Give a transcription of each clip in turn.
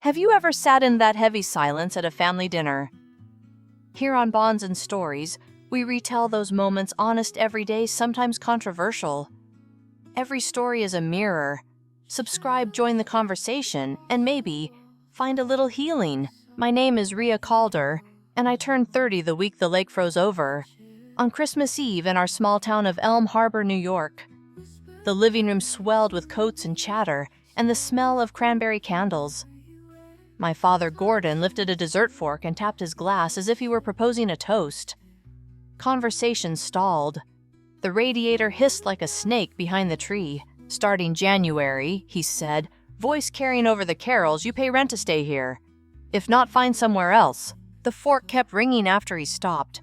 Have you ever sat in that heavy silence at a family dinner? Here on Bonds and Stories, we retell those moments honest, everyday, sometimes controversial. Every story is a mirror. Subscribe, join the conversation, and maybe find a little healing. My name is Rhea Calder, and I turned 30 the week the lake froze over. On Christmas Eve in our small town of Elm Harbor, New York. The living room swelled with coats and chatter, and the smell of cranberry candles. My father, Gordon, lifted a dessert fork and tapped his glass as if he were proposing a toast. Conversation stalled. The radiator hissed like a snake behind the tree. "Starting January," he said, voice carrying over the carols, "you pay rent to stay here. If not, find somewhere else." The fork kept ringing after he stopped.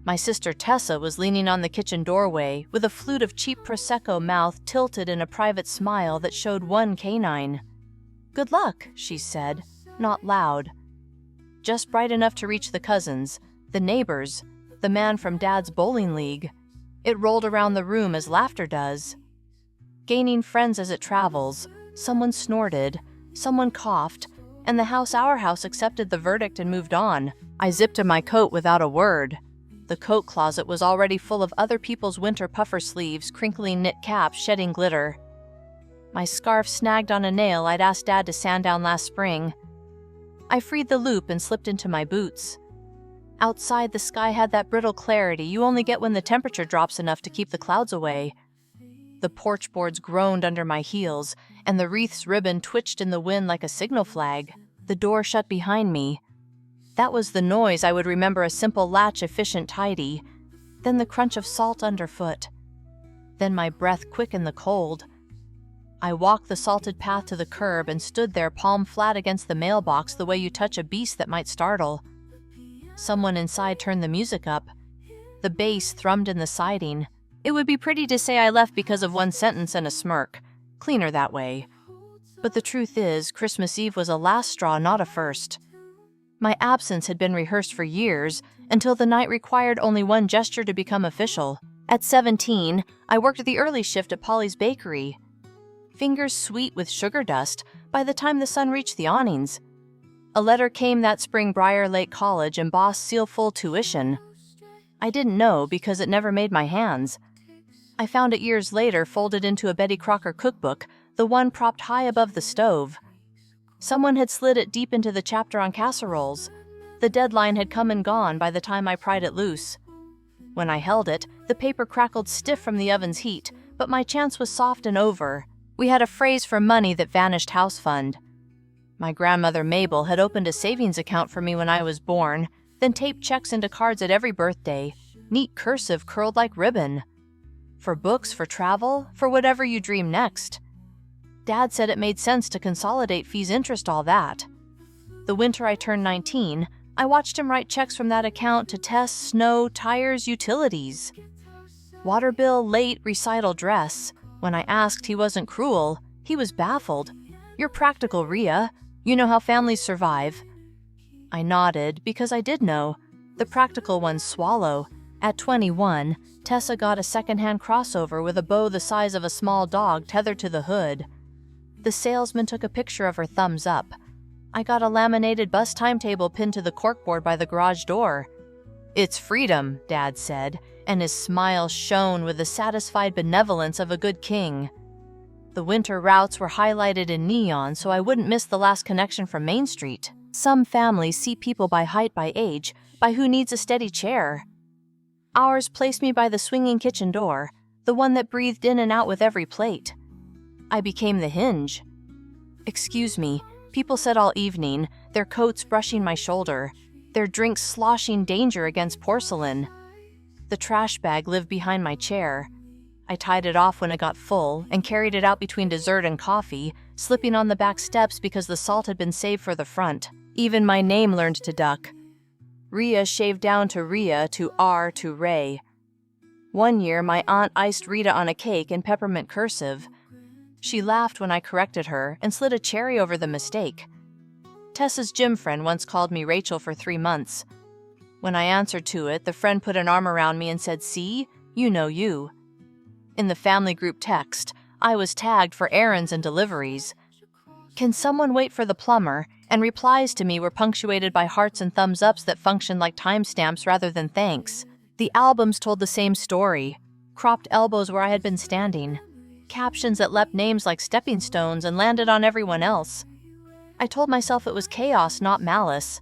My sister Tessa was leaning on the kitchen doorway with a flute of cheap Prosecco, mouth tilted in a private smile that showed one canine. "Good luck," she said, not loud. Just bright enough to reach the cousins, the neighbors, the man from Dad's bowling league. It rolled around the room as laughter does. Gaining friends as it travels, someone snorted, someone coughed, and our house accepted the verdict and moved on. I zipped to my coat without a word. The coat closet was already full of other people's winter puffer sleeves, crinkling knit caps, shedding glitter. My scarf snagged on a nail I'd asked Dad to sand down last spring. I freed the loop and slipped into my boots. Outside, the sky had that brittle clarity you only get when the temperature drops enough to keep the clouds away. The porch boards groaned under my heels, and the wreath's ribbon twitched in the wind like a signal flag. The door shut behind me. That was the noise I would remember, a simple latch, efficient, tidy. Then the crunch of salt underfoot. Then my breath quick in the cold. I walked the salted path to the curb and stood there, palm flat against the mailbox, the way you touch a beast that might startle. Someone inside turned the music up. The bass thrummed in the siding. It would be pretty to say I left because of one sentence and a smirk. Cleaner that way. But the truth is, Christmas Eve was a last straw, not a first. My absence had been rehearsed for years, until the night required only one gesture to become official. At 17, I worked the early shift at Polly's Bakery. Fingers sweet with sugar dust by the time the sun reached the awnings. A letter came that spring, Briar Lake College, embossed, seal full tuition. I didn't know because it never made my hands. I found it years later, folded into a Betty Crocker cookbook, the one propped high above the stove. Someone had slid it deep into the chapter on casseroles. The deadline had come and gone by the time I pried it loose. When I held it, the paper crackled stiff from the oven's heat, but my chance was soft and over. We had a phrase for money that vanished: house fund. My grandmother Mabel had opened a savings account for me when I was born, then taped checks into cards at every birthday, neat cursive curled like ribbon. For books, for travel, for whatever you dream next. Dad said it made sense to consolidate fees, interest, all that. The winter I turned 19, I watched him write checks from that account to Tess, snow, tires, utilities. Water bill, late, recital dress. When I asked, he wasn't cruel. He was baffled. "You're practical, Rhea. You know how families survive." I nodded because I did know. The practical ones swallow. At 21, Tessa got a secondhand crossover with a bow the size of a small dog tethered to the hood. The salesman took a picture of her, thumbs up. I got a laminated bus timetable pinned to the corkboard by the garage door. "It's freedom," Dad said, and his smile shone with the satisfied benevolence of a good king. The winter routes were highlighted in neon so I wouldn't miss the last connection from Main Street. Some families see people by height, by age, by who needs a steady chair. Ours placed me by the swinging kitchen door, the one that breathed in and out with every plate. I became the hinge. "Excuse me," people said all evening, their coats brushing my shoulder, their drinks sloshing danger against porcelain. The trash bag lived behind my chair. I tied it off when it got full and carried it out between dessert and coffee, slipping on the back steps because the salt had been saved for the front. Even my name learned to duck. Rhea shaved down to Rhea, to R, to Ray. One year, my aunt iced Rita on a cake in peppermint cursive. She laughed when I corrected her and slid a cherry over the mistake. Tessa's gym friend once called me Rachel for 3 months. When I answered to it, the friend put an arm around me and said, "See, you know you." In the family group text, I was tagged for errands and deliveries. Can someone wait for the plumber? And replies to me were punctuated by hearts and thumbs ups that functioned like timestamps rather than thanks. The albums told the same story. Cropped elbows where I had been standing. Captions that leapt names like stepping stones and landed on everyone else. I told myself it was chaos, not malice.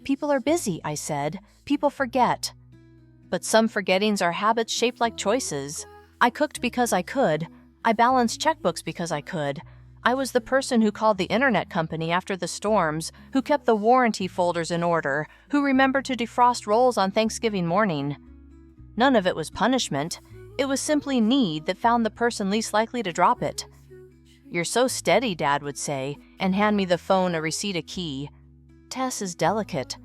People are busy, I said. People forget. But some forgettings are habits shaped like choices. I cooked because I could. I balanced checkbooks because I could. I was the person who called the internet company after the storms, who kept the warranty folders in order, who remembered to defrost rolls on Thanksgiving morning. None of it was punishment. It was simply need that found the person least likely to drop it. "You're so steady," Dad would say, and hand me the phone, a receipt, a key. "Tess is delicate."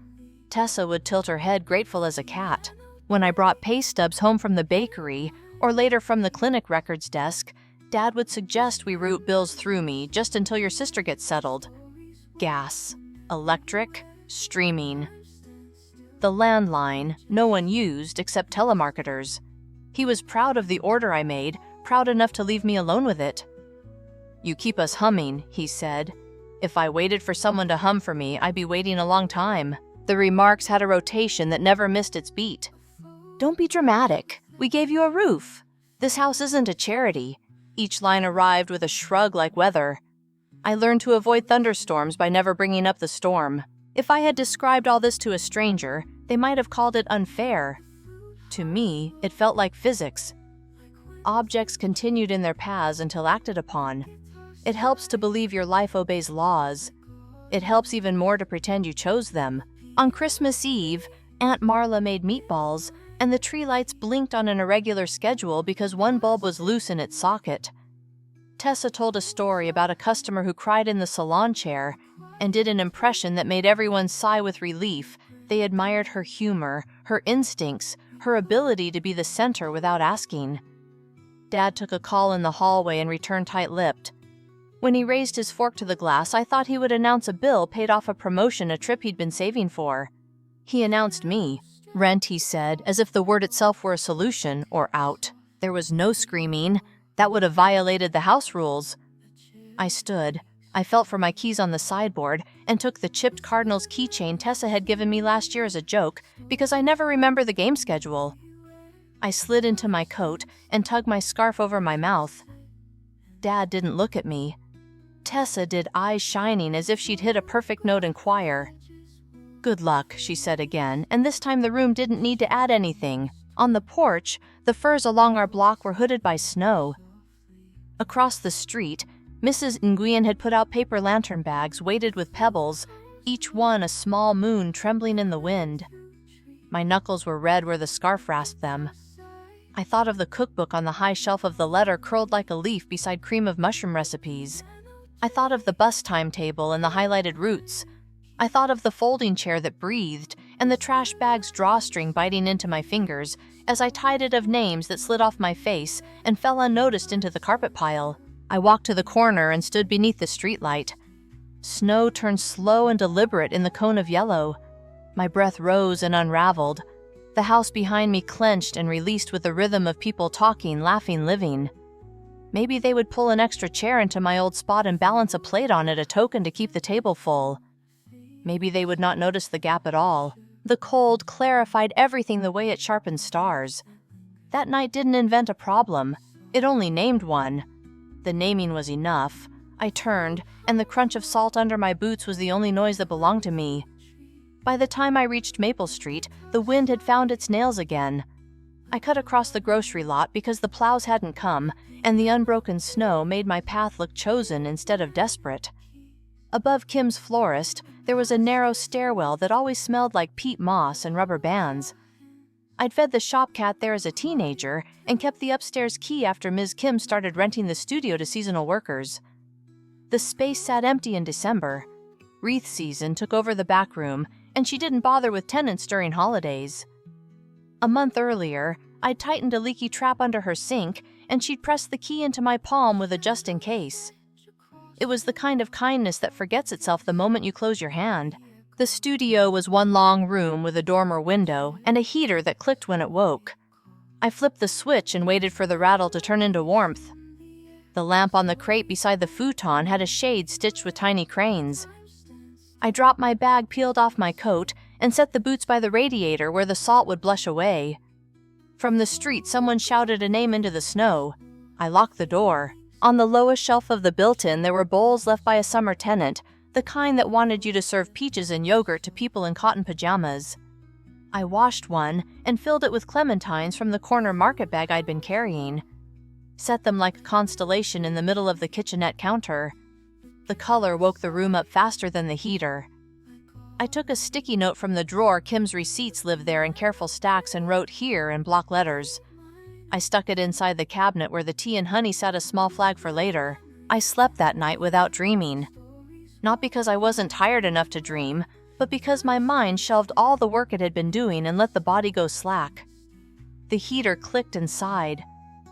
Tessa would tilt her head, grateful as a cat. When I brought pay stubs home from the bakery, or later from the clinic records desk, Dad would suggest we route bills through me just until your sister gets settled. Gas, electric, streaming. The landline, no one used except telemarketers. He was proud of the order I made, proud enough to leave me alone with it. "You keep us humming," he said. If I waited for someone to hum for me, I'd be waiting a long time. The remarks had a rotation that never missed its beat. "Don't be dramatic. We gave you a roof. This house isn't a charity." Each line arrived with a shrug like weather. I learned to avoid thunderstorms by never bringing up the storm. If I had described all this to a stranger, they might have called it unfair. To me, it felt like physics. Objects continued in their paths until acted upon. It helps to believe your life obeys laws. It helps even more to pretend you chose them. On Christmas Eve, Aunt Marla made meatballs, and the tree lights blinked on an irregular schedule because one bulb was loose in its socket. Tessa told a story about a customer who cried in the salon chair and did an impression that made everyone sigh with relief. They admired her humor, her instincts, her ability to be the center without asking. Dad took a call in the hallway and returned tight-lipped. When he raised his fork to the glass, I thought he would announce a bill paid off a promotion, a trip he'd been saving for. He announced me. "Rent," he said, as if the word itself were a solution, or out. There was no screaming. That would have violated the house rules. I stood. I felt for my keys on the sideboard and took the chipped Cardinals keychain Tessa had given me last year as a joke because I never remember the game schedule. I slid into my coat and tugged my scarf over my mouth. Dad didn't look at me. Tessa did, eyes shining as if she'd hit a perfect note in choir. "Good luck," she said again, and this time the room didn't need to add anything. On the porch, the firs along our block were hooded by snow. Across the street, Mrs. Nguyen had put out paper lantern bags weighted with pebbles, each one a small moon trembling in the wind. My knuckles were red where the scarf rasped them. I thought of the cookbook on the high shelf of the letter curled like a leaf beside cream of mushroom recipes. I thought of the bus timetable and the highlighted routes. I thought of the folding chair that breathed and the trash bag's drawstring biting into my fingers as I tied it of names that slid off my face and fell unnoticed into the carpet pile. I walked to the corner and stood beneath the streetlight. Snow turned slow and deliberate in the cone of yellow. My breath rose and unraveled. The house behind me clenched and released with the rhythm of people talking, laughing, living. Maybe they would pull an extra chair into my old spot and balance a plate on it, a token to keep the table full. Maybe they would not notice the gap at all. The cold clarified everything the way it sharpens stars. That night didn't invent a problem. It only named one. The naming was enough. I turned, and the crunch of salt under my boots was the only noise that belonged to me. By the time I reached Maple Street, the wind had found its nails again. I cut across the grocery lot because the plows hadn't come, and the unbroken snow made my path look chosen instead of desperate. Above Kim's florist, there was a narrow stairwell that always smelled like peat moss and rubber bands. I'd fed the shop cat there as a teenager and kept the upstairs key after Ms. Kim started renting the studio to seasonal workers. The space sat empty in December. Wreath season took over the back room, and she didn't bother with tenants during holidays. A month earlier, I'd tightened a leaky trap under her sink, and she'd pressed the key into my palm with a just in case. It was the kind of kindness that forgets itself the moment you close your hand. The studio was one long room with a dormer window and a heater that clicked when it woke. I flipped the switch and waited for the rattle to turn into warmth. The lamp on the crate beside the futon had a shade stitched with tiny cranes. I dropped my bag peeled off my coat and set the boots by the radiator where the salt would blush away. From the street, someone shouted a name into the snow. I locked the door. On the lowest shelf of the built-in, there were bowls left by a summer tenant, the kind that wanted you to serve peaches and yogurt to people in cotton pajamas. I washed one and filled it with clementines from the corner market bag I'd been carrying. Set them like a constellation in the middle of the kitchenette counter. The color woke the room up faster than the heater. I took a sticky note from the drawer. Kim's receipts lived there in careful stacks and wrote "Here" in block letters. I stuck it inside the cabinet where the tea and honey sat, a small flag for later. I slept that night without dreaming. Not because I wasn't tired enough to dream, but because my mind shelved all the work it had been doing and let the body go slack. The heater clicked and sighed.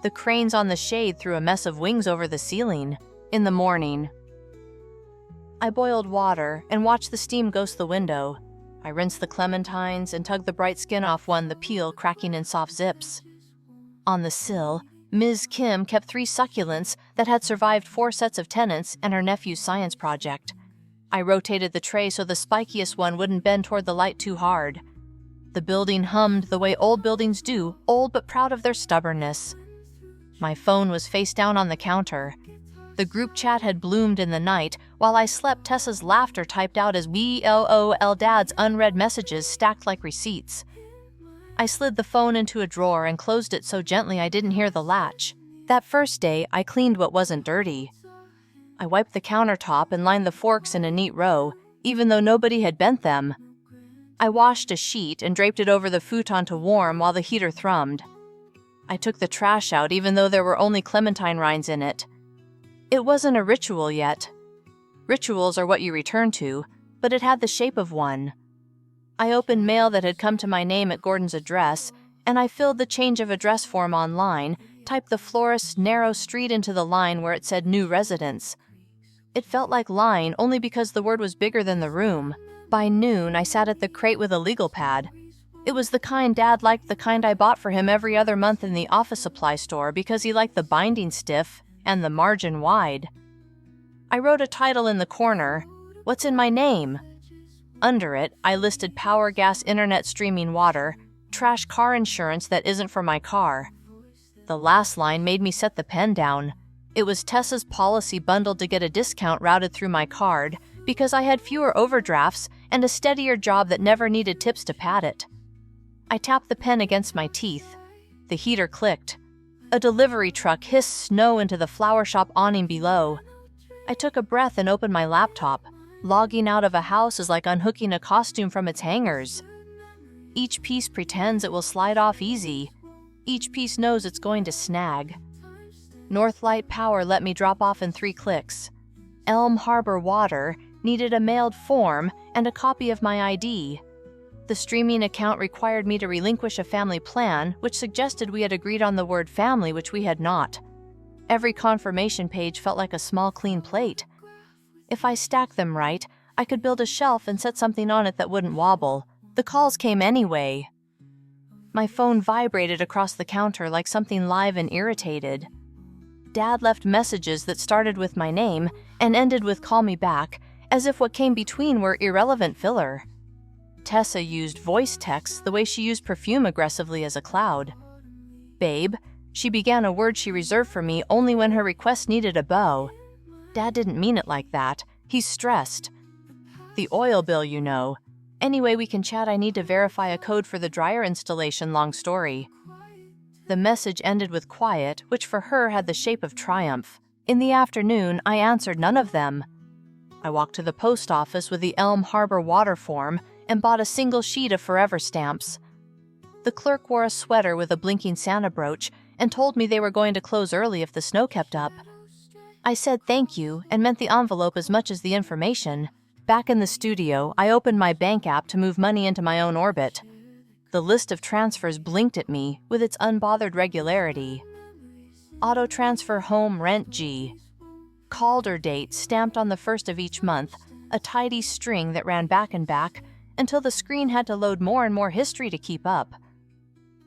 The cranes on the shade threw a mess of wings over the ceiling. In the morning, I boiled water and watched the steam ghost the window. I rinsed the clementines and tugged the bright skin off one, the peel cracking in soft zips. On the sill, Ms. Kim kept 3 succulents that had survived 4 sets of tenants and her nephew's science project. I rotated the tray so the spikiest one wouldn't bend toward the light too hard. The building hummed the way old buildings do, old but proud of their stubbornness. My phone was face down on the counter. The group chat had bloomed in the night. While I slept, Tessa's laughter typed out as WLOL Dad's unread messages stacked like receipts. I slid the phone into a drawer and closed it so gently I didn't hear the latch. That first day, I cleaned what wasn't dirty. I wiped the countertop and lined the forks in a neat row, even though nobody had bent them. I washed a sheet and draped it over the futon to warm while the heater thrummed. I took the trash out even though there were only clementine rinds in it. It wasn't a ritual yet. Rituals are what you return to, but it had the shape of one. I opened mail that had come to my name at Gordon's address, and I filled the change of address form online, typed the florist's narrow street into the line where it said new residence. It felt like lying only because the word was bigger than the room. By noon, I sat at the crate with a legal pad. It was the kind Dad liked, the kind I bought for him every other month in the office supply store because he liked the binding stiff and the margin wide. I wrote a title in the corner, "What's in my name?" Under it, I listed power, gas, internet, streaming water, trash, car insurance that isn't for my car. The last line made me set the pen down. It was Tessa's policy bundled to get a discount routed through my card because I had fewer overdrafts and a steadier job that never needed tips to pad it. I tapped the pen against my teeth. The heater clicked. A delivery truck hissed snow into the flower shop awning below. I took a breath and opened my laptop. Logging out of a house is like unhooking a costume from its hangers. Each piece pretends it will slide off easy. Each piece knows it's going to snag. Northlight Power let me drop off in 3 clicks. Elm Harbor Water needed a mailed form and a copy of my ID. The streaming account required me to relinquish a family plan, which suggested we had agreed on the word family, which we had not. Every confirmation page felt like a small clean plate. If I stacked them right, I could build a shelf and set something on it that wouldn't wobble. The calls came anyway. My phone vibrated across the counter like something live and irritated. Dad left messages that started with my name and ended with "call me back," as if what came between were irrelevant filler. Tessa used voice text the way she used perfume aggressively as a cloud. "Babe," she began a word she reserved for me only when her request needed a bow. Dad didn't mean it like that. He's stressed. "The oil bill, you know. Anyway, we can chat. I need to verify a code for the dryer installation, long story." The message ended with quiet, which for her had the shape of triumph. In the afternoon, I answered none of them. I walked to the post office with the Elm Harbor water form and bought a single sheet of forever stamps. The clerk wore a sweater with a blinking Santa brooch and told me they were going to close early if the snow kept up. I said thank you and meant the envelope as much as the information. Back in the studio, I opened my bank app to move money into my own orbit. The list of transfers blinked at me with its unbothered regularity. Auto transfer home rent G. Calder date stamped on the first of each month, a tidy string that ran back and back until the screen had to load more and more history to keep up.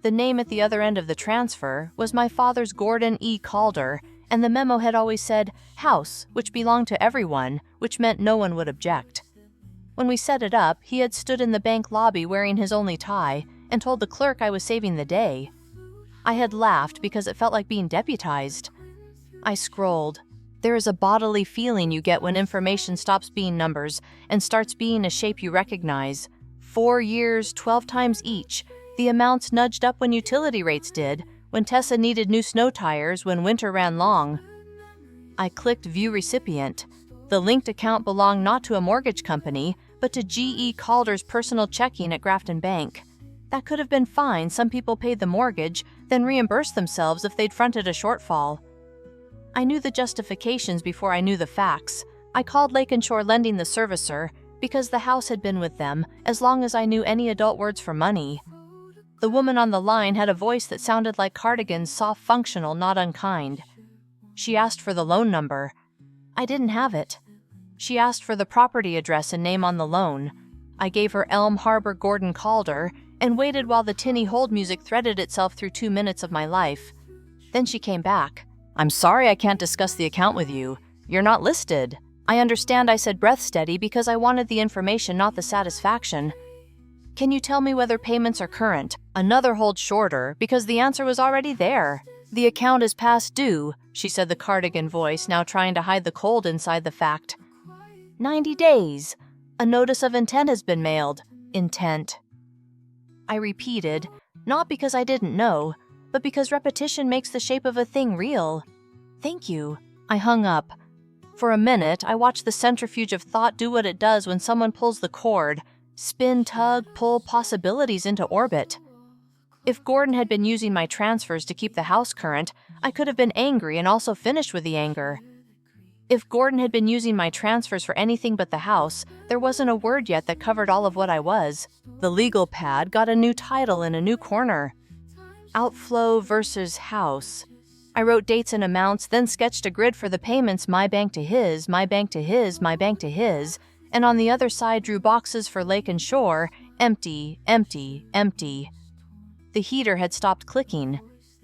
The name at the other end of the transfer was my father's Gordon E. Calder, and the memo had always said, "House," which belonged to everyone, which meant no one would object. When we set it up, he had stood in the bank lobby wearing his only tie and told the clerk I was saving the day. I had laughed because it felt like being deputized. I scrolled. There is a bodily feeling you get when information stops being numbers and starts being a shape you recognize. 4 years, 12 times each. The amounts nudged up when utility rates did, when Tessa needed new snow tires, when winter ran long. I clicked View Recipient. The linked account belonged not to a mortgage company, but to G.E. Calder's personal checking at Grafton Bank. That could have been fine. Some people paid the mortgage, then reimbursed themselves if they'd fronted a shortfall. I knew the justifications before I knew the facts. I called Lake and Shore Lending the servicer, because the house had been with them as long as I knew any adult words for money. The woman on the line had a voice that sounded like Cardigan's, soft, functional, not unkind. She asked for the loan number. I didn't have it. She asked for the property address and name on the loan. I gave her Elm Harbor Gordon Calder and waited while the tinny hold music threaded itself through 2 minutes of my life. Then she came back. "I'm sorry I can't discuss the account with you. You're not listed." I understand, I said, breath steady, because I wanted the information, not the satisfaction. "Can you tell me whether payments are current?" Another hold shorter, because the answer was already there. "The account is past due," she said, the Cardigan voice, now trying to hide the cold inside the fact. 90 days. A notice of intent has been mailed. Intent. I repeated, not because I didn't know, but because repetition makes the shape of a thing real. "Thank you." I hung up. For a minute, I watched the centrifuge of thought do what it does when someone pulls the cord. Spin, tug, pull possibilities into orbit. If Gordon had been using my transfers to keep the house current, I could have been angry and also finished with the anger. If Gordon had been using my transfers for anything but the house, there wasn't a word yet that covered all of what I was. The legal pad got a new title in a new corner. Outflow versus house. I wrote dates and amounts, then sketched a grid for the payments, my bank to his, my bank to his, my bank to his, and on the other side drew boxes for Lake and Shore, empty, empty, empty. The heater had stopped clicking.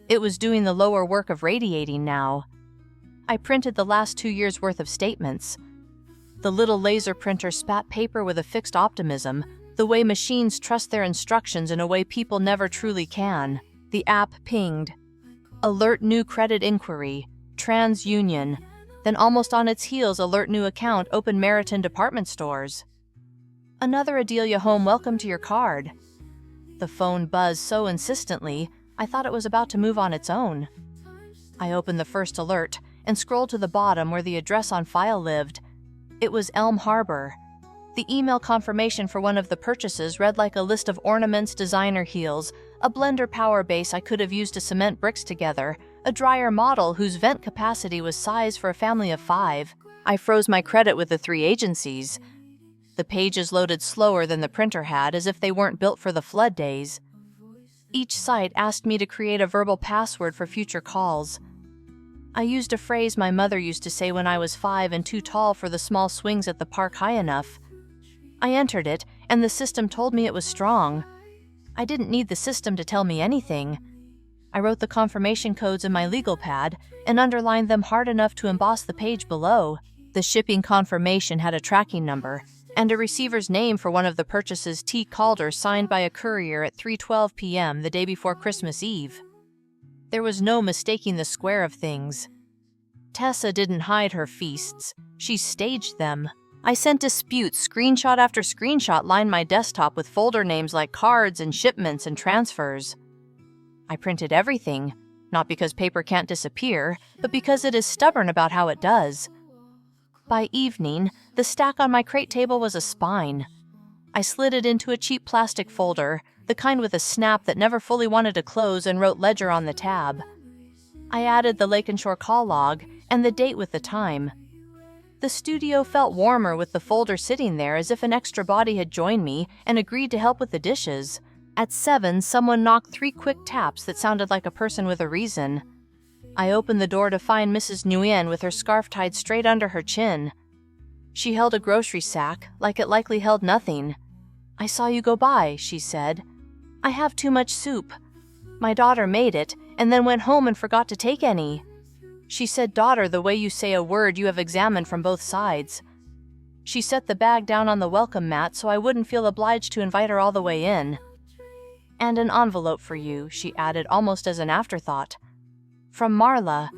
It was doing the lower work of radiating now. I printed the last 2 years' worth of statements. The little laser printer spat paper with a fixed optimism, the way machines trust their instructions in a way people never truly can. The app pinged. Alert new credit inquiry. TransUnion. Then almost on its heels, alert new account, Open Meriton Department Stores. Another Adelia Home, welcome to your card. The phone buzzed so insistently, I thought it was about to move on its own. I opened the first alert and scrolled to the bottom where the address on file lived. It was Elm Harbor. The email confirmation for one of the purchases read like a list of ornaments, designer heels, a blender power base I could have used to cement bricks together, a dryer model whose vent capacity was sized for a family of 5. I froze my credit with the 3 agencies. The pages loaded slower than the printer had, as if they weren't built for the flood days. Each site asked me to create a verbal password for future calls. I used a phrase my mother used to say when I was 5 and too tall for the small swings at the park high enough. I entered it, and the system told me it was strong. I didn't need the system to tell me anything. I wrote the confirmation codes in my legal pad and underlined them hard enough to emboss the page below. The shipping confirmation had a tracking number and a receiver's name for one of the purchases, T. Calder, signed by a courier at 3:12 p.m. the day before Christmas Eve. There was no mistaking the square of things. Tessa didn't hide her feasts. She staged them. I sent disputes, screenshot after screenshot lined my desktop with folder names like cards and shipments and transfers. I printed everything, not because paper can't disappear, but because it is stubborn about how it does. By evening, the stack on my crate table was a spine. I slid it into a cheap plastic folder, the kind with a snap that never fully wanted to close, and wrote ledger on the tab. I added the Lake and Shore call log and the date with the time. The studio felt warmer with the folder sitting there, as if an extra body had joined me and agreed to help with the dishes. At 7, someone knocked 3 quick taps that sounded like a person with a reason. I opened the door to find Mrs. Nguyen with her scarf tied straight under her chin. She held a grocery sack, like it likely held nothing. "I saw you go by," she said. "I have too much soup. My daughter made it, and then went home and forgot to take any." She said, "Daughter, the way you say a word you have examined from both sides." She set the bag down on the welcome mat so I wouldn't feel obliged to invite her all the way in. "And an envelope for you," she added almost as an afterthought. "From Marla.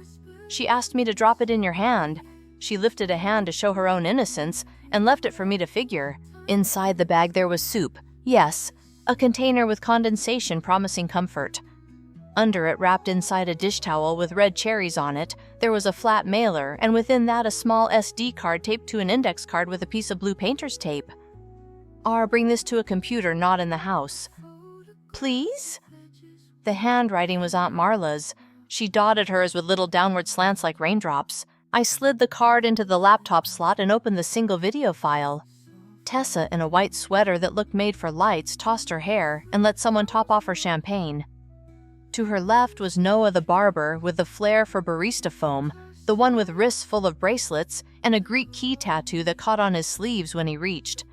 She asked me to drop it in your hand." She lifted a hand to show her own innocence and left it for me to figure. Inside the bag there was soup. Yes, a container with condensation promising comfort. Under it, wrapped inside a dish towel with red cherries on it, there was a flat mailer, and within that a small SD card taped to an index card with a piece of blue painter's tape. "Bring this to a computer not in the house." "Please?" The handwriting was Aunt Marla's. She dotted hers with little downward slants like raindrops. I slid the card into the laptop slot and opened the single video file. Tessa, in a white sweater that looked made for lights, tossed her hair and let someone top off her champagne. To her left was Noah the barber with the flair for barista foam, the one with wrists full of bracelets and a Greek key tattoo that caught on his sleeves when he reached.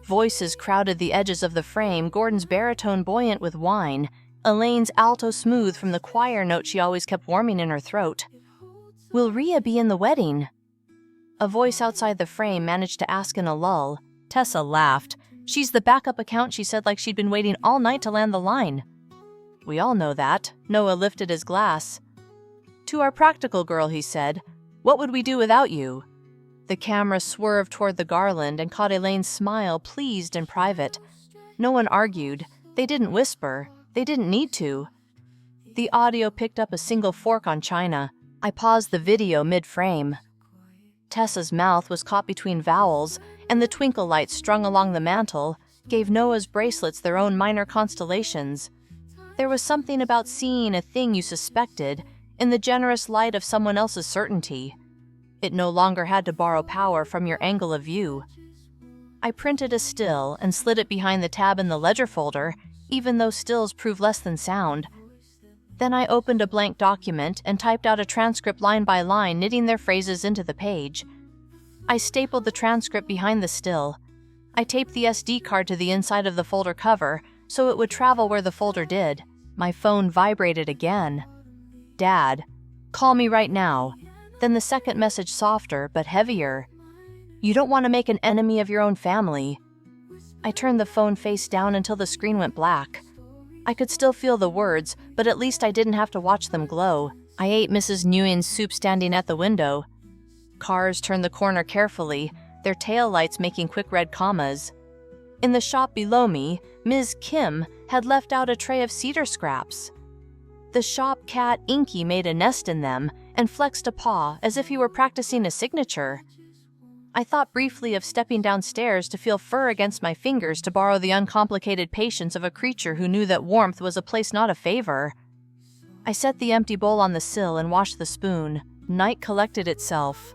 Voices crowded the edges of the frame, Gordon's baritone buoyant with wine, Elaine's alto smooth from the choir note she always kept warming in her throat. "Will Rhea be in the wedding?" A voice outside the frame managed to ask in a lull. Tessa laughed. "She's the backup account," she said, like she'd been waiting all night to land the line. "We all know that." Noah lifted his glass. "To our practical girl," he said. "What would we do without you?" The camera swerved toward the garland and caught Elaine's smile, pleased and private. No one argued. They didn't whisper. They didn't need to. The audio picked up a single fork on china. I paused the video mid-frame. Tessa's mouth was caught between vowels, and the twinkle lights strung along the mantel gave Noah's bracelets their own minor constellations. There was something about seeing a thing you suspected in the generous light of someone else's certainty. It no longer had to borrow power from your angle of view. I printed a still and slid it behind the tab in the ledger folder, even though stills prove less than sound. Then I opened a blank document and typed out a transcript line by line, knitting their phrases into the page. I stapled the transcript behind the still. I taped the SD card to the inside of the folder cover so it would travel where the folder did. My phone vibrated again. "Dad, call me right now." Then the second message softer but heavier. "You don't want to make an enemy of your own family." I turned the phone face down until the screen went black. I could still feel the words, but at least I didn't have to watch them glow. I ate Mrs. Nguyen's soup standing at the window. Cars turned the corner carefully, their taillights making quick red commas. In the shop below me, Ms. Kim had left out a tray of cedar scraps. The shop cat Inky made a nest in them and flexed a paw as if he were practicing a signature. I thought briefly of stepping downstairs to feel fur against my fingers to borrow the uncomplicated patience of a creature who knew that warmth was a place not a favor. I set the empty bowl on the sill and washed the spoon. Night collected itself.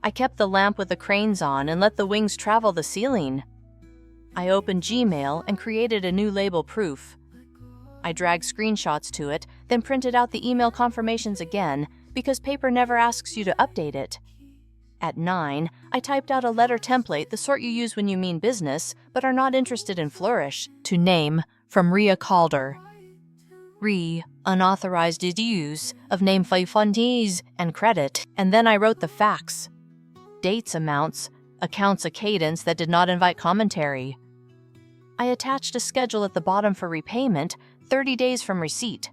I kept the lamp with the cranes on and let the wings travel the ceiling. I opened Gmail and created a new label proof. I dragged screenshots to it, then printed out the email confirmations again, because paper never asks you to update it. At 9, I typed out a letter template, the sort you use when you mean business, but are not interested in flourish, to name from Rhea Calder. Unauthorized use of name fonties and credit, and then I wrote the facts. Dates, amounts, accounts, a cadence that did not invite commentary. I attached a schedule at the bottom for repayment, 30 days from receipt.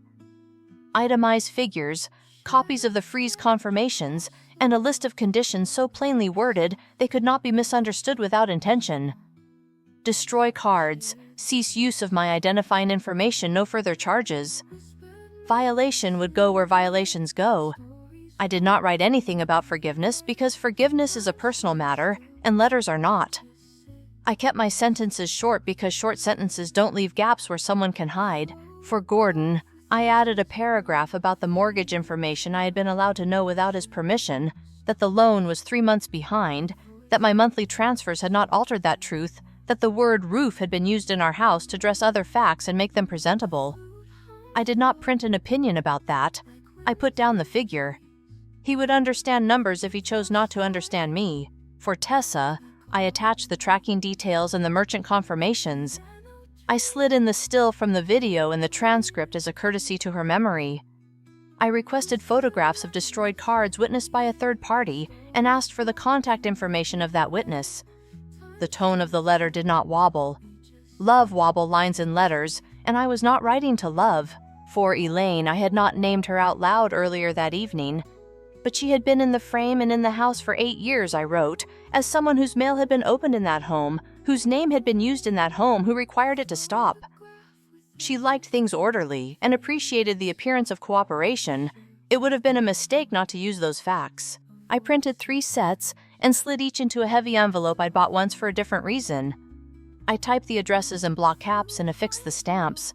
Itemized figures, copies of the freeze confirmations, and a list of conditions so plainly worded they could not be misunderstood without intention. Destroy cards, cease use of my identifying information, no further charges. Violation would go where violations go. I did not write anything about forgiveness because forgiveness is a personal matter and letters are not. I kept my sentences short because short sentences don't leave gaps where someone can hide. For Gordon, I added a paragraph about the mortgage information I had been allowed to know without his permission, that the loan was 3 months behind, that my monthly transfers had not altered that truth, that the word roof had been used in our house to dress other facts and make them presentable. I did not print an opinion about that. I put down the figure. He would understand numbers if he chose not to understand me. For Tessa, I attached the tracking details and the merchant confirmations. I slid in the still from the video and the transcript as a courtesy to her memory. I requested photographs of destroyed cards witnessed by a third party and asked for the contact information of that witness. The tone of the letter did not wobble. Love wobble lines in letters, and I was not writing to Love. For Elaine, I had not named her out loud earlier that evening. But she had been in the frame and in the house for 8 years, I wrote, as someone whose mail had been opened in that home, whose name had been used in that home, who required it to stop. She liked things orderly and appreciated the appearance of cooperation. It would have been a mistake not to use those facts. I printed 3 sets and slid each into a heavy envelope I'd bought once for a different reason. I typed the addresses in block caps and affixed the stamps.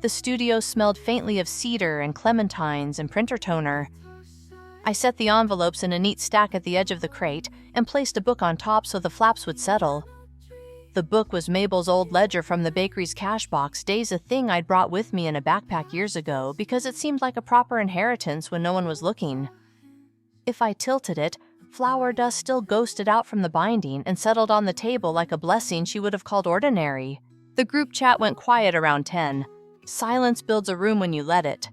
The studio smelled faintly of cedar and clementines and printer toner. I set the envelopes in a neat stack at the edge of the crate and placed a book on top so the flaps would settle. The book was Mabel's old ledger from the bakery's cash box days, a thing I'd brought with me in a backpack years ago because it seemed like a proper inheritance when no one was looking. If I tilted it, flour dust still ghosted out from the binding and settled on the table like a blessing she would have called ordinary. The group chat went quiet around 10. Silence builds a room when you let it.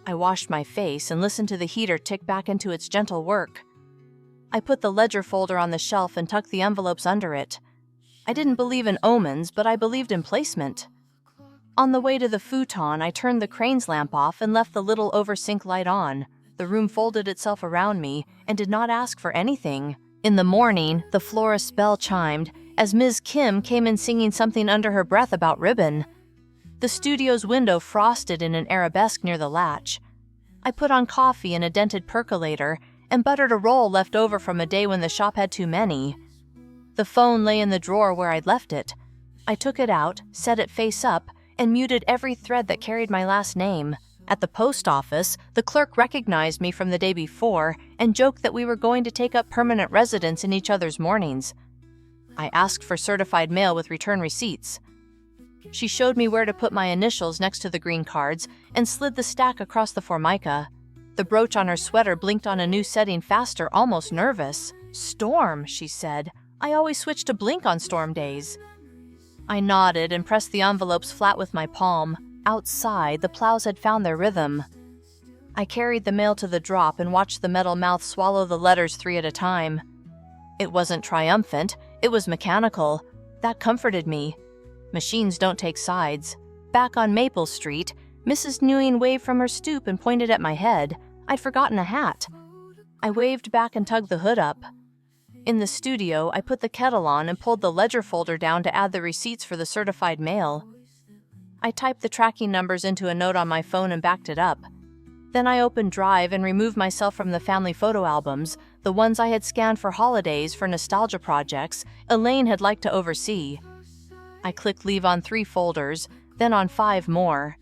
I washed my face and listened to the heater tick back into its gentle work. I put the ledger folder on the shelf and tucked the envelopes under it. I didn't believe in omens, but I believed in placement. On the way to the futon, I turned the crane's lamp off and left the little oversint light on. The room folded itself around me and did not ask for anything. In the morning, the florist's bell chimed as Ms. Kim came in singing something under her breath about ribbon. The studio's window frosted in an arabesque near the latch. I put on coffee in a dented percolator and buttered a roll left over from a day when the shop had too many. The phone lay in the drawer where I'd left it. I took it out, set it face up, and muted every thread that carried my last name. At the post office, the clerk recognized me from the day before and joked that we were going to take up permanent residence in each other's mornings. I asked for certified mail with return receipts. She showed me where to put my initials next to the green cards and slid the stack across the formica. The brooch on her sweater blinked on a new setting faster, almost nervous. "Storm," she said. "I always switch to blink on storm days." I nodded and pressed the envelopes flat with my palm. Outside, the plows had found their rhythm. I carried the mail to the drop and watched the metal mouth swallow the letters 3 at a time. It wasn't triumphant, it was mechanical. That comforted me. Machines don't take sides. Back on Maple Street, Mrs. Newing waved from her stoop and pointed at my head. I'd forgotten a hat. I waved back and tugged the hood up. In the studio, I put the kettle on and pulled the ledger folder down to add the receipts for the certified mail. I typed the tracking numbers into a note on my phone and backed it up. Then I opened Drive and removed myself from the family photo albums, the ones I had scanned for holidays for nostalgia projects Elaine had liked to oversee. I clicked leave on 3 folders, then on 5 more.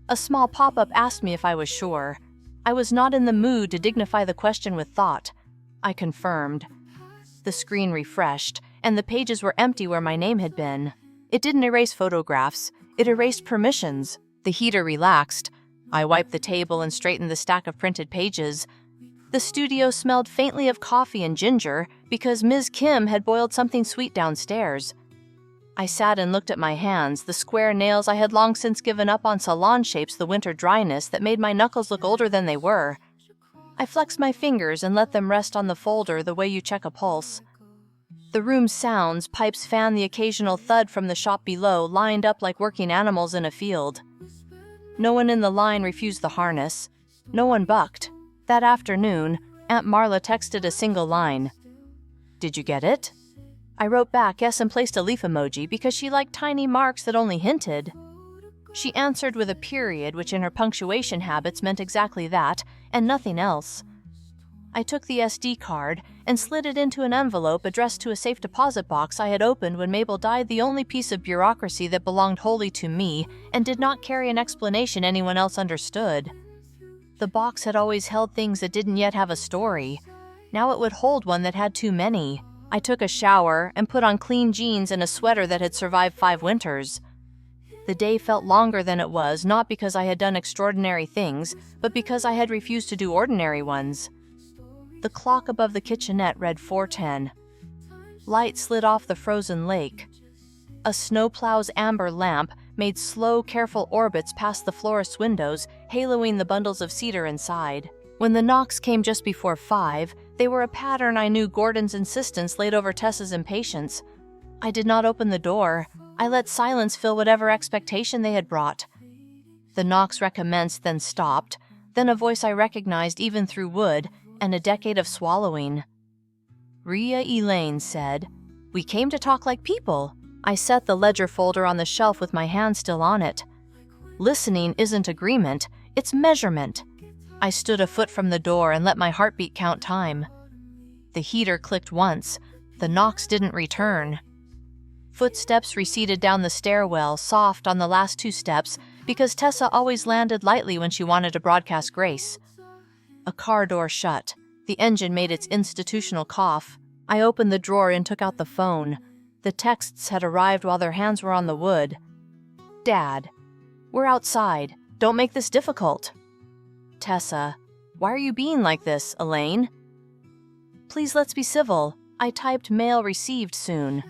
A small pop-up asked me if I was sure. I was not in the mood to dignify the question with thought. I confirmed. The screen refreshed, and the pages were empty where my name had been. It didn't erase photographs. It erased permissions. The heater relaxed. I wiped the table and straightened the stack of printed pages. The studio smelled faintly of coffee and ginger because Ms. Kim had boiled something sweet downstairs. I sat and looked at my hands, the square nails I had long since given up on salon shapes, the winter dryness that made my knuckles look older than they were. I flexed my fingers and let them rest on the folder the way you check a pulse. The room's sounds, pipes fanned the occasional thud from the shop below, lined up like working animals in a field. No one in the line refused the harness. No one bucked. That afternoon, Aunt Marla texted a single line. "Did you get it?" I wrote back yes and placed a leaf emoji because she liked tiny marks that only hinted. She answered with a period, which in her punctuation habits meant exactly that, and nothing else. I took the SD card and slid it into an envelope addressed to a safe deposit box I had opened when Mabel died, the only piece of bureaucracy that belonged wholly to me and did not carry an explanation anyone else understood. The box had always held things that didn't yet have a story. Now it would hold one that had too many. I took a shower and put on clean jeans and a sweater that had survived 5 winters. The day felt longer than it was, not because I had done extraordinary things, but because I had refused to do ordinary ones. The clock above the kitchenette read 4:10. Light slid off the frozen lake. A snowplow's amber lamp made slow, careful orbits past the florist's windows, haloing the bundles of cedar inside. When the knocks came just before 5, they were a pattern I knew Gordon's insistence laid over Tessa's impatience. I did not open the door. I let silence fill whatever expectation they had brought. The knocks recommenced, then stopped, then a voice I recognized even through wood, and a decade of swallowing. "Ria Elaine said, 'We came to talk like people.'" I set the ledger folder on the shelf with my hand still on it. "Listening isn't agreement, it's measurement." I stood a foot from the door and let my heartbeat count time. The heater clicked once. The knocks didn't return. Footsteps receded down the stairwell, soft on the last 2 steps, because Tessa always landed lightly when she wanted to broadcast grace. A car door shut. The engine made its institutional cough. I opened the drawer and took out the phone. The texts had arrived while their hands were on the wood. "Dad, we're outside. Don't make this difficult." "Tessa, why are you being like this, Elaine?" "Please let's be civil." I typed "mail received soon."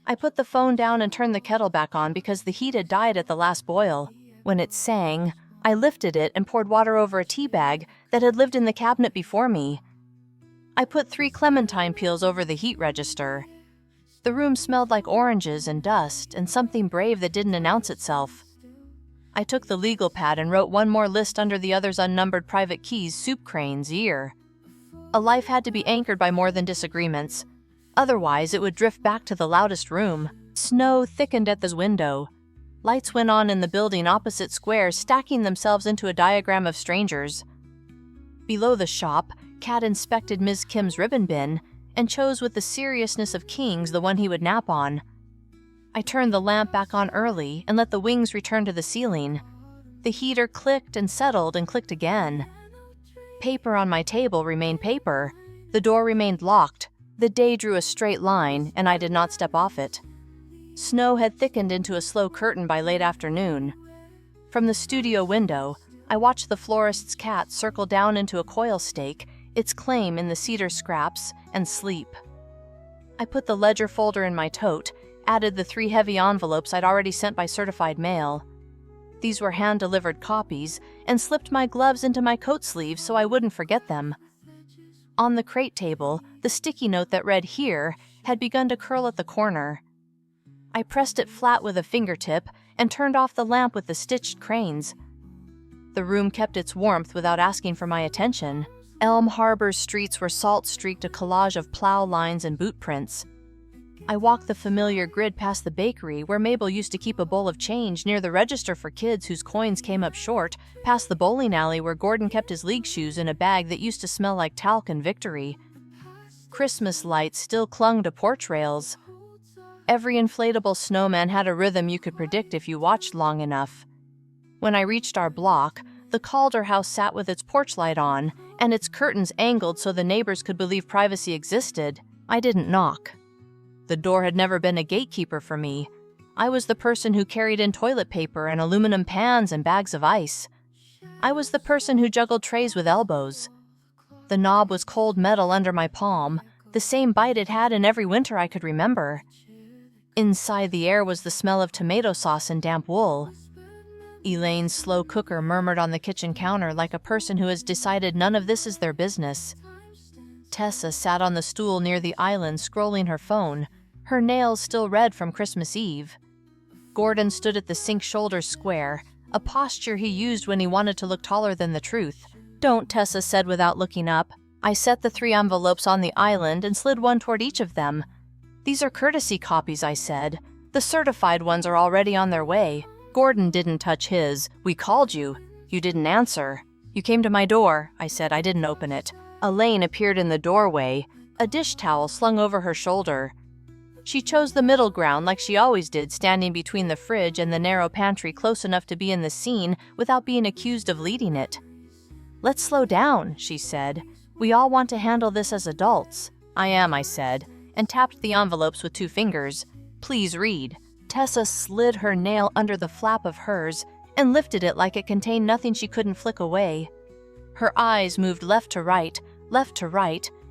I put the phone down and turned the kettle back on because the heat had died at the last boil. When it sang, I lifted it and poured water over a tea bag that had lived in the cabinet before me. I put 3 clementine peels over the heat register. The room smelled like oranges and dust and something brave that didn't announce itself. I took the legal pad and wrote one more list under the other's unnumbered private keys, soup crane's ear. A life had to be anchored by more than disagreements. Otherwise, it would drift back to the loudest room. Snow thickened at the window. Lights went on in the building opposite squares, stacking themselves into a diagram of strangers. Below the shop, Kat inspected Ms. Kim's ribbon bin and chose with the seriousness of kings the one he would nap on. I turned the lamp back on early and let the wings return to the ceiling. The heater clicked and settled and clicked again. Paper on my table remained paper. The door remained locked. The day drew a straight line, and I did not step off it. Snow had thickened into a slow curtain by late afternoon. From the studio window, I watched the florist's cat circle down into a coil stake, its claim in the cedar scraps, and sleep. I put the ledger folder in my tote, added the 3 heavy envelopes I'd already sent by certified mail. These were hand-delivered copies, and slipped my gloves into my coat sleeves so I wouldn't forget them. On the crate table, the sticky note that read "Here" had begun to curl at the corner. I pressed it flat with a fingertip and turned off the lamp with the stitched cranes. The room kept its warmth without asking for my attention. Elm Harbor's streets were salt-streaked, a collage of plow lines and boot prints. I walked the familiar grid past the bakery where Mabel used to keep a bowl of change, near the register for kids whose coins came up short, past the bowling alley where Gordon kept his league shoes in a bag that used to smell like talc and victory. Christmas lights still clung to porch rails. Every inflatable snowman had a rhythm you could predict if you watched long enough. When I reached our block, the Calder house sat with its porch light on, and its curtains angled so the neighbors could believe privacy existed. I didn't knock. The door had never been a gatekeeper for me. I was the person who carried in toilet paper and aluminum pans and bags of ice. I was the person who juggled trays with elbows. The knob was cold metal under my palm, the same bite it had in every winter I could remember. Inside the air was the smell of tomato sauce and damp wool. Elaine's slow cooker murmured on the kitchen counter like a person who has decided none of this is their business. Tessa sat on the stool near the island scrolling her phone, her nails still red from Christmas Eve. Gordon stood at the sink shoulders square, a posture he used when he wanted to look taller than the truth. "Don't," Tessa said without looking up. I set the 3 envelopes on the island and slid one toward each of them. "These are courtesy copies," I said. "The certified ones are already on their way." Gordon didn't touch his. "We called you. You didn't answer." "You came to my door," I said. "I didn't open it." Elaine appeared in the doorway, a dish towel slung over her shoulder. She chose the middle ground like she always did, standing between the fridge and the narrow pantry close enough to be in the scene without being accused of leading it. "Let's slow down," she said. "We all want to handle this as adults." "I am," I said, and tapped the envelopes with 2 fingers. "Please read." Tessa slid her nail under the flap of hers and lifted it like it contained nothing she couldn't flick away. Her eyes moved left to right,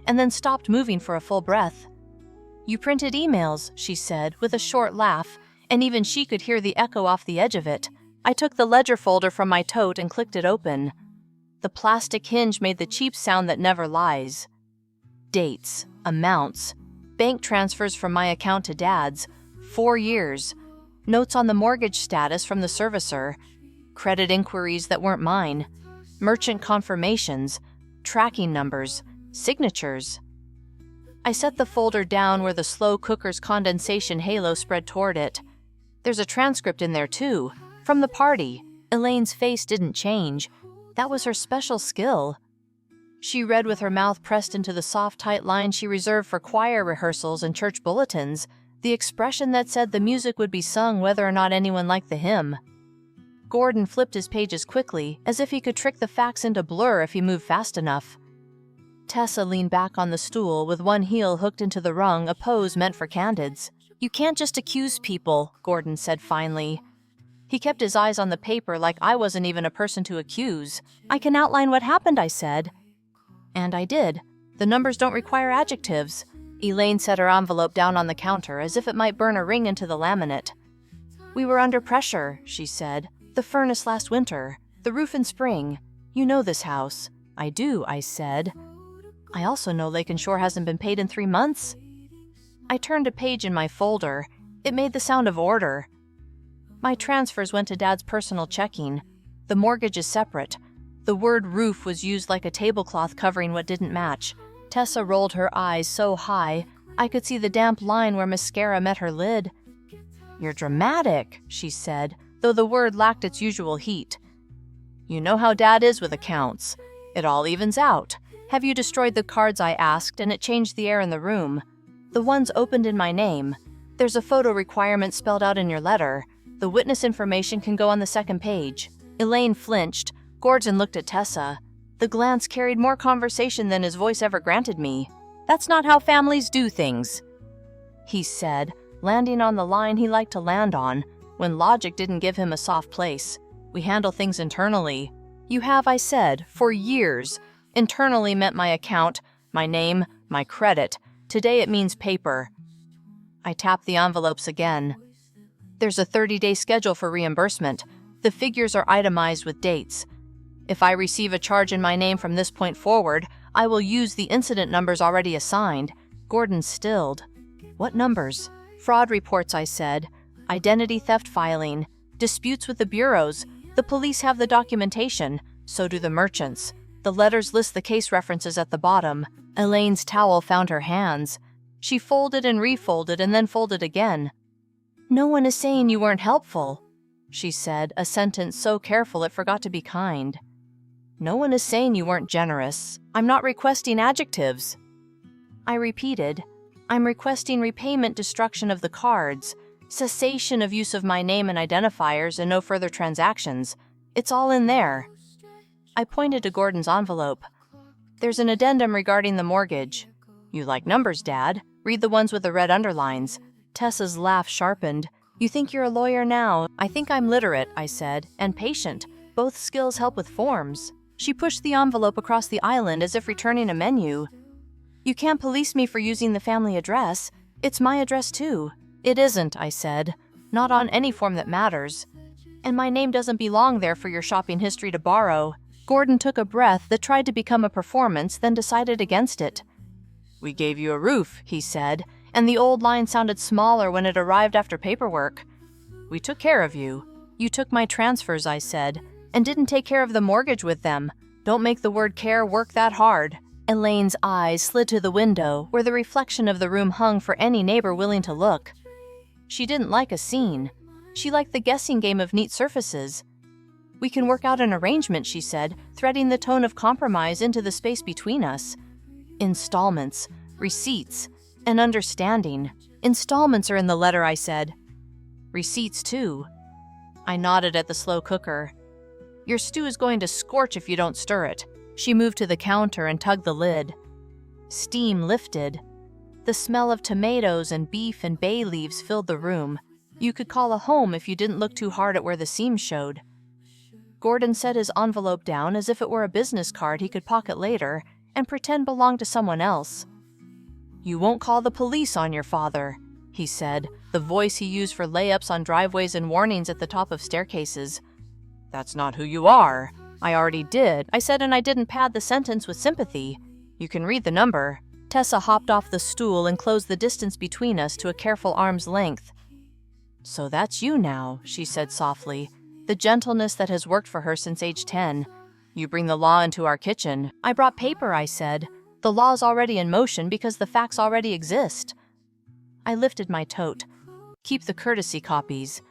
and then stopped moving for a full breath. "You printed emails," she said, with a short laugh, and even she could hear the echo off the edge of it. I took the ledger folder from my tote and clicked it open. The plastic hinge made the cheap sound that never lies. Dates, amounts, bank transfers from my account to Dad's, 4 years, notes on the mortgage status from the servicer, credit inquiries that weren't mine, merchant confirmations, tracking numbers, signatures. I set the folder down where the slow cooker's condensation halo spread toward it. There's a transcript in there too, from the party. Elaine's face didn't change. That was her special skill. She read with her mouth pressed into the soft, tight lines she reserved for choir rehearsals and church bulletins, the expression that said the music would be sung whether or not anyone liked the hymn. Gordon flipped his pages quickly, as if he could trick the facts into blur if he moved fast enough. Tessa leaned back on the stool with one heel hooked into the rung, a pose meant for candids. "You can't just accuse people," Gordon said finally. He kept his eyes on the paper like I wasn't even a person to accuse. "I can outline what happened," I said. And I did. The numbers don't require adjectives. Elaine set her envelope down on the counter as if it might burn a ring into the laminate. "We were under pressure," she said. "The furnace last winter, the roof in spring. You know this house." "I do," I said. "I also know Lake and Shore hasn't been paid in 3 months." I turned a page in my folder. It made the sound of order. My transfers went to Dad's personal checking. The mortgage is separate. The word roof was used like a tablecloth covering what didn't match. Tessa rolled her eyes so high, I could see the damp line where mascara met her lid. "You're dramatic," she said, though the word lacked its usual heat. "You know how Dad is with accounts. It all evens out. Have you destroyed the cards?" I asked, and it changed the air in the room. "The ones opened in my name. There's a photo requirement spelled out in your letter. The witness information can go on the second page." Elaine flinched. Gordon looked at Tessa. The glance carried more conversation than his voice ever granted me. "That's not how families do things," he said, landing on the line he liked to land on, when logic didn't give him a soft place. "We handle things internally." "You have," I said, "for years." Internally meant my account, my name, my credit. Today it means paper. I tapped the envelopes again. There's a 30-day schedule for reimbursement. The figures are itemized with dates. If I receive a charge in my name from this point forward, I will use the incident numbers already assigned. Gordon stilled. "What numbers?" "Fraud reports," I said. "Identity theft filing. Disputes with the bureaus. The police have the documentation. So do the merchants. The letters list the case references at the bottom." Elaine's towel found her hands. She folded and refolded and then folded again. "No one is saying you weren't helpful," she said, a sentence so careful it forgot to be kind. "No one is saying you weren't generous. I'm not requesting adjectives." I repeated, "I'm requesting repayment destruction of the cards, cessation of use of my name and identifiers, and no further transactions. It's all in there." I pointed to Gordon's envelope. "There's an addendum regarding the mortgage." "You like numbers, Dad. Read the ones with the red underlines." Tessa's laugh sharpened. "You think you're a lawyer now. I think I'm literate," I said, "and patient. Both skills help with forms." She pushed the envelope across the island as if returning a menu. "You can't police me for using the family address. It's my address too." "It isn't," I said. "Not on any form that matters. And my name doesn't belong there for your shopping history to borrow." Gordon took a breath that tried to become a performance, then decided against it. "We gave you a roof," he said, and the old line sounded smaller when it arrived after paperwork. "We took care of you." "You took my transfers," I said, "and didn't take care of the mortgage with them. Don't make the word care work that hard." Elaine's eyes slid to the window, where the reflection of the room hung for any neighbor willing to look. She didn't like a scene. She liked the guessing game of neat surfaces. "We can work out an arrangement," she said, threading the tone of compromise into the space between us. "Installments, receipts, and understanding." "Installments are in the letter," I said. "Receipts, too." I nodded at the slow cooker. "Your stew is going to scorch if you don't stir it." She moved to the counter and tugged the lid. Steam lifted. The smell of tomatoes and beef and bay leaves filled the room. You could call a home if you didn't look too hard at where the seams showed. Gordon set his envelope down as if it were a business card he could pocket later and pretend belonged to someone else. "You won't call the police on your father," he said, the voice he used for layups on driveways and warnings at the top of staircases. That's not who you are. I already did, I said, and I didn't pad the sentence with sympathy. You can read the number. Tessa hopped off the stool and closed the distance between us to a careful arm's length. So that's you now, she said softly, the gentleness that has worked for her since age 10. You bring the law into our kitchen. I brought paper, I said. The law's already in motion because the facts already exist. I lifted my tote. Keep the courtesy copies.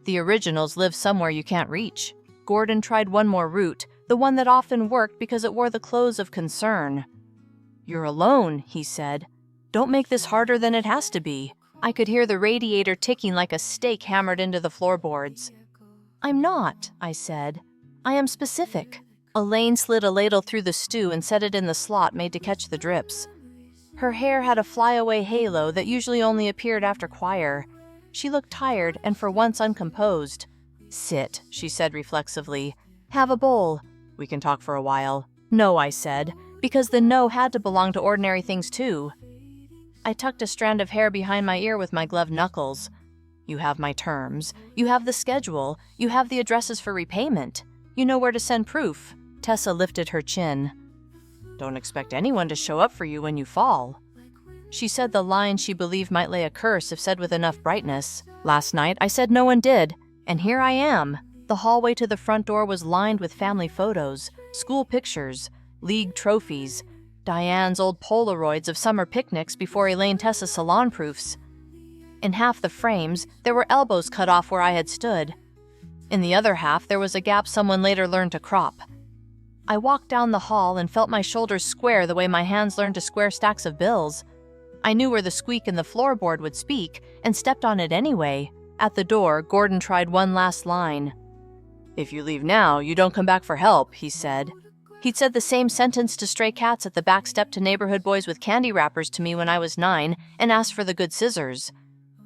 The originals live somewhere you can't reach. Gordon tried one more route, the one that often worked because it wore the clothes of concern. You're alone, he said. Don't make this harder than it has to be. I could hear the radiator ticking like a stake hammered into the floorboards. I'm not, I said. I am specific. Elaine slid a ladle through the stew and set it in the slot made to catch the drips. Her hair had a flyaway halo that usually only appeared after choir. She looked tired and for once uncomposed. Sit, she said reflexively. Have a bowl. We can talk for a while. No, I said, because the no had to belong to ordinary things too. I tucked a strand of hair behind my ear with my gloved knuckles. You have my terms. You have the schedule. You have the addresses for repayment. You know where to send proof. Tessa lifted her chin. Don't expect anyone to show up for you when you fall. She said the line she believed might lay a curse if said with enough brightness. Last night, I said no one did. And here I am. The hallway to the front door was lined with family photos, school pictures, league trophies, Diane's old Polaroids of summer picnics before Elaine Tessa's salon proofs. In half the frames, there were elbows cut off where I had stood. In the other half, there was a gap someone later learned to crop. I walked down the hall and felt my shoulders square the way my hands learned to square stacks of bills. I knew where the squeak in the floorboard would speak and stepped on it anyway. At the door, Gordon tried one last line. If you leave now, you don't come back for help, he said. He'd said the same sentence to stray cats at the back step to neighborhood boys with candy wrappers to me when I was 9 and asked for the good scissors.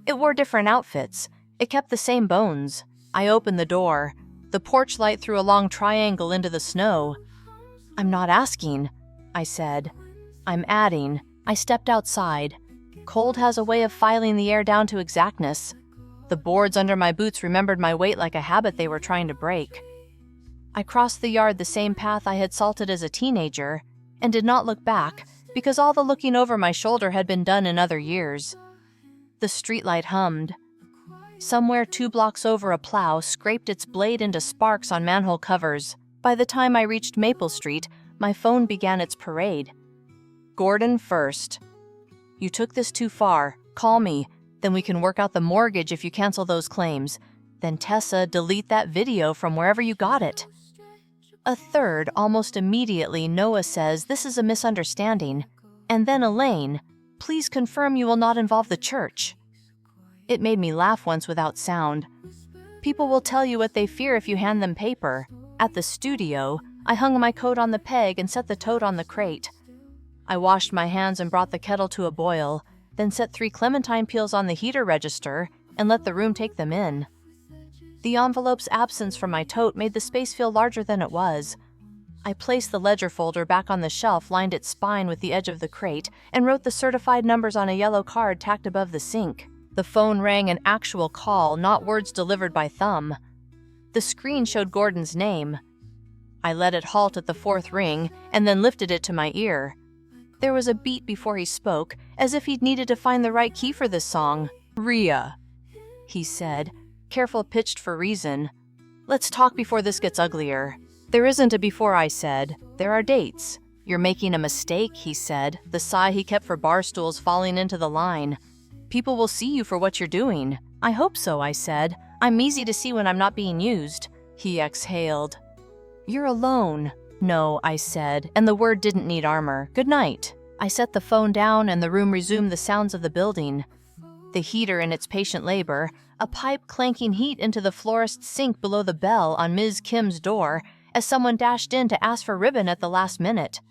It wore different outfits. It kept the same bones. I opened the door. The porch light threw a long triangle into the snow. I'm not asking, I said. I'm adding. I stepped outside. Cold has a way of filing the air down to exactness. The boards under my boots remembered my weight like a habit they were trying to break. I crossed the yard the same path I had salted as a teenager, and did not look back because all the looking over my shoulder had been done in other years. The streetlight hummed. Somewhere 2 blocks over, a plow scraped its blade into sparks on manhole covers. By the time I reached Maple Street, my phone began its parade. Gordon first. You took this too far. Call me. Then we can work out the mortgage if you cancel those claims. Then Tessa, delete that video from wherever you got it. A third, almost immediately, Noah says this is a misunderstanding. And then Elaine, please confirm you will not involve the church. It made me laugh once without sound. People will tell you what they fear if you hand them paper. At the studio, I hung my coat on the peg and set the tote on the crate. I washed my hands and brought the kettle to a boil, then set 3 clementine peels on the heater register and let the room take them in. The envelope's absence from my tote made the space feel larger than it was. I placed the ledger folder back on the shelf, lined its spine with the edge of the crate, and wrote the certified numbers on a yellow card tacked above the sink. The phone rang an actual call, not words delivered by thumb. The screen showed Gordon's name. I let it halt at the 4th ring and then lifted it to my ear. There was a beat before he spoke, as if he'd needed to find the right key for this song. Rhea, he said, careful pitched for reason. Let's talk before this gets uglier. There isn't a before, I said. There are dates. You're making a mistake, he said, the sigh he kept for bar stools falling into the line. People will see you for what you're doing. I hope so, I said. I'm easy to see when I'm not being used. He exhaled. You're alone. No, I said, and the word didn't need armor. Good night. I set the phone down and the room resumed the sounds of the building. The heater in its patient labor, a pipe clanking heat into the florist's sink below the bell on Ms. Kim's door as someone dashed in to ask for ribbon at the last minute.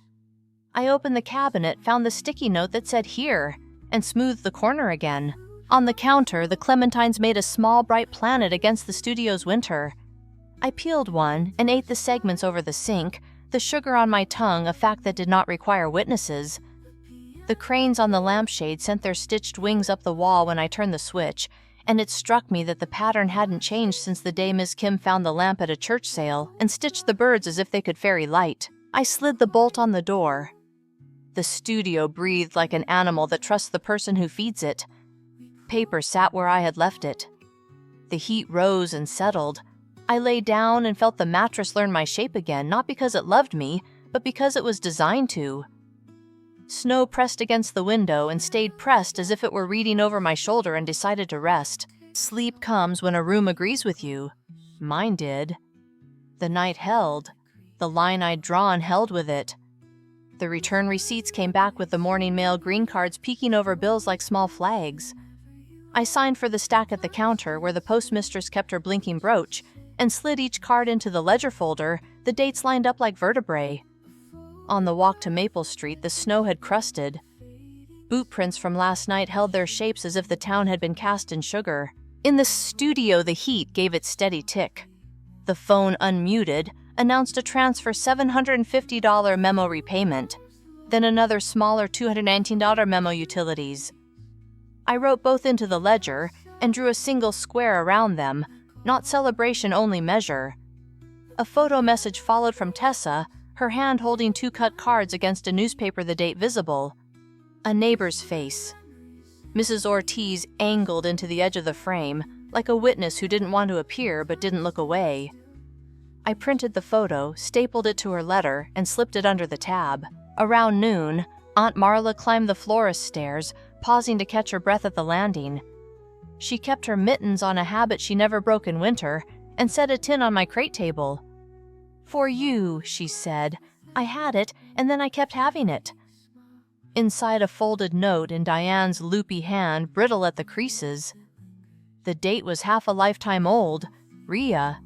I opened the cabinet, found the sticky note that said here, and smoothed the corner again. On the counter, the clementines made a small bright planet against the studio's winter. I peeled one and ate the segments over the sink, the sugar on my tongue a fact that did not require witnesses. The cranes on the lampshade sent their stitched wings up the wall when I turned the switch, and it struck me that the pattern hadn't changed since the day Miss Kim found the lamp at a church sale and stitched the birds as if they could fairy light. I slid the bolt on the door. The studio breathed like an animal that trusts the person who feeds it. Paper sat where I had left it. The heat rose and settled. I lay down and felt the mattress learn my shape again, not because it loved me, but because it was designed to. Snow pressed against the window and stayed pressed as if it were reading over my shoulder and decided to rest. Sleep comes when a room agrees with you. Mine did. The night held. The line I'd drawn held with it. The return receipts came back with the morning mail green cards peeking over bills like small flags. I signed for the stack at the counter where the postmistress kept her blinking brooch and slid each card into the ledger folder, the dates lined up like vertebrae. On the walk to Maple Street, the snow had crusted. Boot prints from last night held their shapes as if the town had been cast in sugar. In the studio, the heat gave it steady tick. The phone, unmuted, announced a transfer $750 memo repayment, then another smaller $219 memo utilities. I wrote both into the ledger and drew a single square around them, not celebration only measure. A photo message followed from Tessa, her hand holding 2 cut cards against a newspaper, the date visible. A neighbor's face. Mrs. Ortiz angled into the edge of the frame, like a witness who didn't want to appear but didn't look away. I printed the photo, stapled it to her letter, and slipped it under the tab. Around noon, Aunt Marla climbed the florist stairs, pausing to catch her breath at the landing. She kept her mittens on, a habit she never broke in winter, and set a tin on my crate table. "For you," she said. "I had it, and then I kept having it." Inside, a folded note in Diane's loopy hand, brittle at the creases. The date was half a lifetime old. Rhea.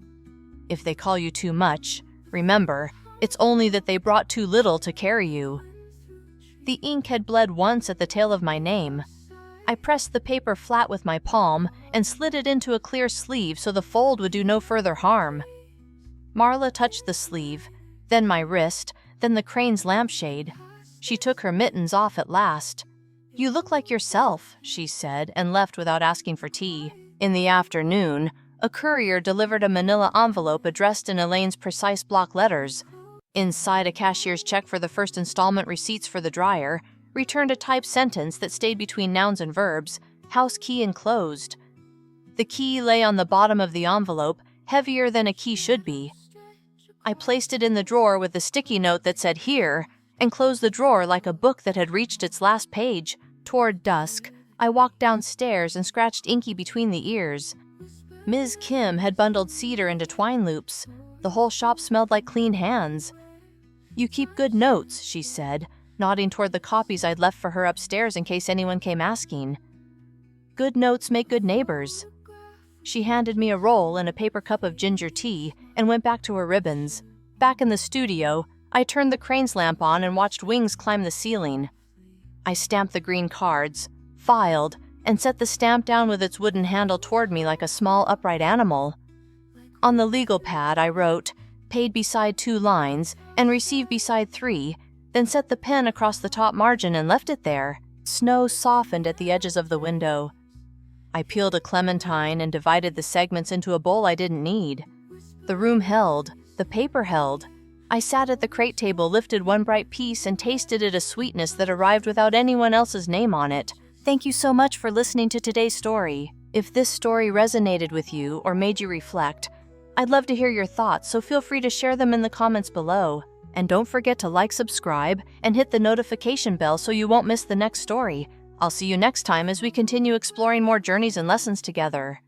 If they call you too much, remember, it's only that they brought too little to carry you. The ink had bled once at the tail of my name. I pressed the paper flat with my palm and slid it into a clear sleeve so the fold would do no further harm. Marla touched the sleeve, then my wrist, then the crane's lampshade. She took her mittens off at last. "You look like yourself," she said, and left without asking for tea. In the afternoon, a courier delivered a manila envelope addressed in Elaine's precise block letters. Inside, a cashier's check for the first installment receipts for the dryer, returned a typed sentence that stayed between nouns and verbs, house key enclosed. The key lay on the bottom of the envelope, heavier than a key should be. I placed it in the drawer with the sticky note that said "Here," and closed the drawer like a book that had reached its last page. Toward dusk, I walked downstairs and scratched Inky between the ears. Ms. Kim had bundled cedar into twine loops. The whole shop smelled like clean hands. "You keep good notes," she said, nodding toward the copies I'd left for her upstairs in case anyone came asking. "Good notes make good neighbors." She handed me a roll and a paper cup of ginger tea and went back to her ribbons. Back in the studio, I turned the crane's lamp on and watched wings climb the ceiling. I stamped the green cards, filed, and set the stamp down with its wooden handle toward me like a small upright animal. On the legal pad, I wrote, "Paid beside 2 lines, and received beside 3, then set the pen across the top margin and left it there. Snow softened at the edges of the window. I peeled a clementine and divided the segments into a bowl I didn't need. The room held, the paper held. I sat at the crate table, lifted one bright piece, and tasted it, a sweetness that arrived without anyone else's name on it. Thank you so much for listening to today's story. If this story resonated with you or made you reflect, I'd love to hear your thoughts, so feel free to share them in the comments below. And don't forget to like, subscribe, and hit the notification bell so you won't miss the next story. I'll see you next time as we continue exploring more journeys and lessons together.